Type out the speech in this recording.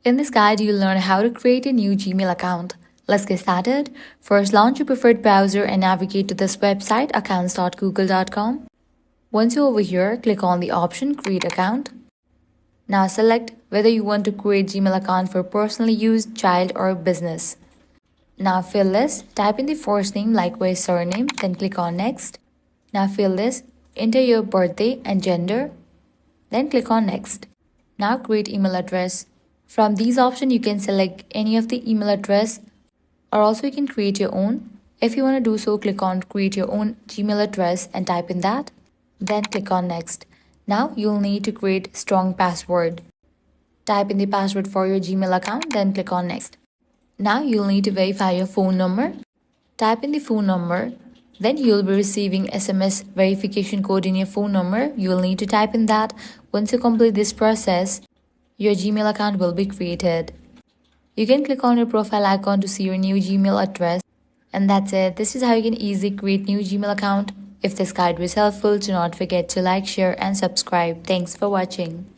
In this guide, you'll learn how to create a new Gmail account. Let's get started. First, launch your preferred browser and navigate to this website, accounts.google.com. Once you're over here, click on the option Create Account. Now select whether you want to create Gmail account for personal use, child, or business. Now fill this, type in the first name likewise surname, then click on Next. Now fill this, enter your birthday and gender, then click on Next. Now create email address. From these options, you can select any of the email address, or also you can create your own. If you want to do so, click on Create Your Own Gmail Address and type in that. Then click on Next. Now you'll need to create strong password. Type in the password for your Gmail account, then click on Next. Now you'll need to verify your phone number. Type in the phone number. Then you'll be receiving SMS verification code in your phone number. You'll need to type in that. Once you complete this process, your Gmail account will be created. You can click on your profile icon to see your new Gmail address. And that's it. This is how you can easily create new Gmail account. If this guide was helpful, do not forget to like, share, and subscribe. Thanks for watching.